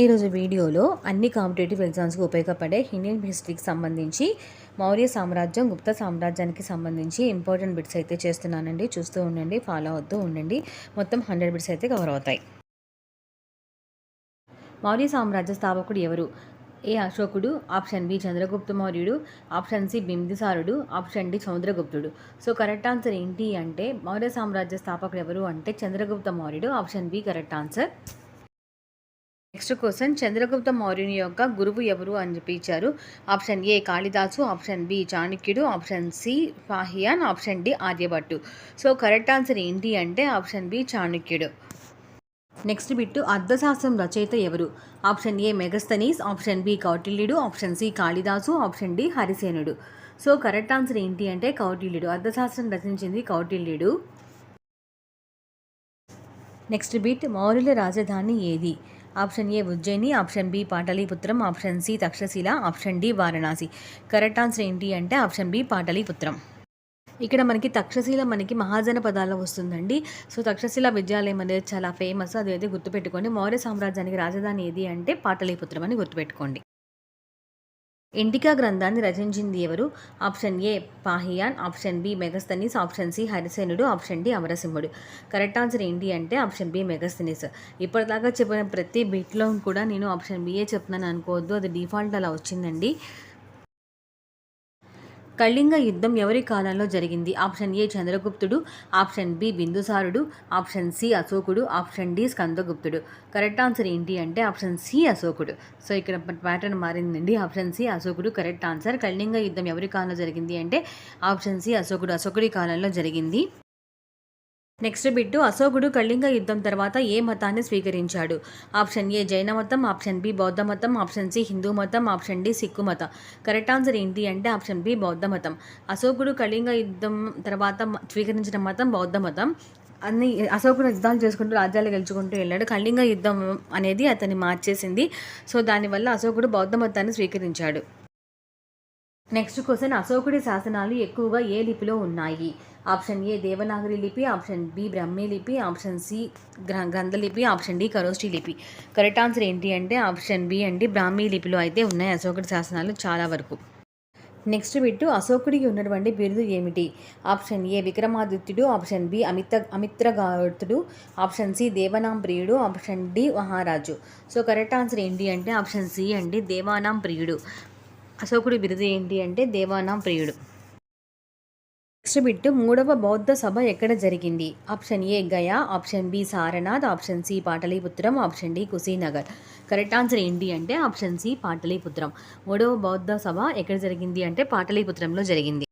ఈరోజు వీడియోలో అన్ని కాంపిటేటివ్ ఎగ్జామ్స్కి ఉపయోగపడే ఇండియన్ హిస్టరీకి సంబంధించి మౌర్య సామ్రాజ్యం గుప్త సామ్రాజ్యానికి సంబంధించి ఇంపార్టెంట్ బిట్స్ అయితే చేస్తున్నానండి. చూస్తూ ఉండండి, ఫాలో అవుతూ ఉండండి. మొత్తం 100 బిట్స్ అయితే కవర్ అవుతాయి. మౌర్య సామ్రాజ్య స్థాపకుడు ఎవరు? ఏ అశోకుడు, ఆప్షన్ బి చంద్రగుప్త మౌర్యుడు, ఆప్షన్ సి బింబిసారుడు, ఆప్షన్ డి సముద్రగుప్తుడు. సో కరెక్ట్ ఆన్సర్ ఏంటి అంటే మౌర్య సామ్రాజ్య స్థాపకుడు ఎవరు అంటే చంద్రగుప్త మౌర్యుడు. Option B correct answer. Next question, Chandragupta మౌర్యుని యొక్క గురువు ఎవరు అని చెప్పి ఇచ్చారు. Option A Kalidas, option B చాణక్యుడు, option C Fahien, option D Aryabhatta. So correct answer ఏంటి అంటే ఆప్షన్ బి చాణక్యుడు. నెక్స్ట్ బిట్టు, అర్థశాస్త్రం రచయిత ఎవరు? Option A Megasthenes, option B కౌటిల్యుడు, option C Kalidas, option D హరిసేనుడు. సో కరెక్ట్ ఆన్సర్ ఏంటి అంటే కౌటిల్యుడు. అర్థశాస్త్రం రచించింది కౌటిల్యుడు. నెక్స్ట్ బిట్, మౌర్యుల రాజధాని ఏది? Option A Ujjayini, option B పాటలీపుత్రం, option C Takshashila, option D Varanasi. Correct answer ఏంటి అంటే ఆప్షన్ బి పాటలీపుత్రం. ఇక్కడ మనకి తక్షశిల మనకి మహాజన పదాల్లో వస్తుందండి. సో తక్షశిల విద్యాలయం అనేది చాలా ఫేమస్, అది అయితే గుర్తుపెట్టుకోండి. మౌర్య సామ్రాజ్యానికి రాజధాని ఏది అంటే పాటలీపుత్రం అని గుర్తుపెట్టుకోండి. ఇండికా గ్రంథాన్ని రచించింది ఎవరు? Option A Fahien, option B Megasthenes, option C హరిసేనుడు, ఆప్షన్ డి అమరసింహుడు. కరెక్ట్ ఆన్సర్ ఏంటి అంటే ఆప్షన్ బి మెగస్తనీస్. ఇప్పటిదాకా చెప్పిన ప్రతి బిట్లో కూడా నేను ఆప్షన్ బిఏ చెప్తున్నాను అనుకోవద్దు, అది డిఫాల్ట్ అలా వచ్చిందండి. కళింగ యుద్ధం ఎవరి కాలంలో జరిగింది? ఆప్షన్ ఏ చంద్రగుప్తుడు, ఆప్షన్ బి బిందుసారుడు, ఆప్షన్ సి అశోకుడు, ఆప్షన్ డి స్కందగుప్తుడు. కరెక్ట్ ఆన్సర్ ఏంటి అంటే ఆప్షన్ సి అశోకుడు. సో ఇక్కడ ప్యాటర్న్ మారిందండి. ఆప్షన్ సి అశోకుడు కరెక్ట్ ఆన్సర్. కళింగ యుద్ధం ఎవరి కాలంలో జరిగింది అంటే ఆప్షన్ సి అశోకుడు. అశోకుడి కాలంలో జరిగింది. నెక్స్ట్ బిట్టు, అశోకుడు కళింగ యుద్ధం తర్వాత ఏ మతాన్ని స్వీకరించాడు? ఆప్షన్ ఏ జైన మతం, ఆప్షన్ బి బౌద్ధ మతం, ఆప్షన్ సి హిందూ మతం, ఆప్షన్ డి సిక్కు మతం. కరెక్ట్ ఆన్సర్ ఏంటి అంటే ఆప్షన్ బి బౌద్ధ మతం. అశోకుడు కళింగ యుద్ధం తర్వాత స్వీకరించిన మతం బౌద్ధ మతం. అశోకుడు యుద్ధాలు చేసుకుంటూ రాజ్యాలు గెలుచుకుంటూ వెళ్ళాడు. కళింగ యుద్ధం అనేది అతన్ని మార్చేసింది. సో దానివల్ల అశోకుడు బౌద్ధ మతాన్ని స్వీకరించాడు. నెక్స్ట్ క్వశ్చన్, అశోకుడి శాసనాలు ఎక్కువగా ఏ లిపిలో ఉన్నాయి? ఆప్షన్ ఏ దేవనాగరి లిపి, ఆప్షన్ బి బ్రహ్మీ లిపి, ఆప్షన్ సి గ్రంథలిపి, ఆప్షన్ డి ఖరోష్ఠీ లిపి. కరెక్ట్ ఆన్సర్ ఏంటి అంటే ఆప్షన్ బి అండి, బ్రాహ్మీ లిపిలో అయితే ఉన్నాయి అశోకుడి శాసనాలు చాలా వరకు. నెక్స్ట్ బిట్టు, అశోకుడికి ఉన్నటువంటి బిరుదు ఏమిటి? ఆప్షన్ ఏ విక్రమాదిత్యుడు, ఆప్షన్ బి అమిత్రగాతుడు, ఆప్షన్ సి దేవనాం ప్రియుడు, ఆప్షన్ డి మహారాజు. సో కరెక్ట్ ఆన్సర్ ఏంటి అంటే ఆప్షన్ సి అండి, దేవానాం ప్రియుడు. అశోకుడి బిరుదు ఏంటి అంటే దేవానాం ప్రియుడు. నెక్స్ట్ బిట్టు, మూడవ బౌద్ధ సభ ఎక్కడ జరిగింది? Option A Gaya, option B Sarnath, option C పాటలీపుత్రం, option D Kushinagar. Correct answer ఏంటి అంటే ఆప్షన్ సి పాటలీపుత్రం. మూడవ బౌద్ధ సభ ఎక్కడ జరిగింది అంటే పాటలీపుత్రంలో జరిగింది.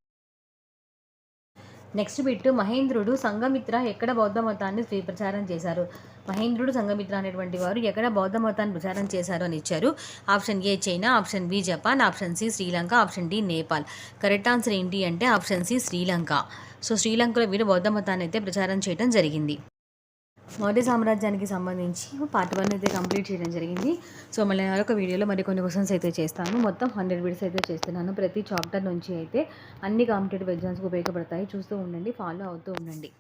నెక్స్ట్ బిట్టు, మహేంద్రుడు సంఘమిత్ర ఎక్కడ బౌద్ధ మతాన్ని ప్రచారం చేశారు? మహేంద్రుడు సంఘమిత్ర అనేటువంటి వారు ఎక్కడ బౌద్ధ మతాన్ని ప్రచారం చేశారు అని ఇచ్చారు. Option A China, option B Japan, option C Sri Lanka, option D Nepal. Correct answer ఏంటి అంటే ఆప్షన్ సి శ్రీలంక. సో శ్రీలంకలో వీరు బౌద్ధ మతాన్ని అయితే ప్రచారం చేయడం జరిగింది. మౌర్య సామ్రాజ్యానికి సంబంధించి పార్ట్ 1 అయితే కంప్లీట్ చేయడం జరిగింది. సో మళ్ళీ మరొక వీడియోలో కొన్ని క్వశ్చన్స్ అయితే చేస్తాను. మొత్తం 100 బిట్స్ అయితే చేస్తున్నాను. ప్రతి చాప్టర్ నుంచి అయితే అన్ని కాంపిటేటివ్ ఎగ్జామ్స్కి ఉపయోగపడతాయి. చూస్తూ ఉండండి, ఫాలో అవుతూ ఉండండి.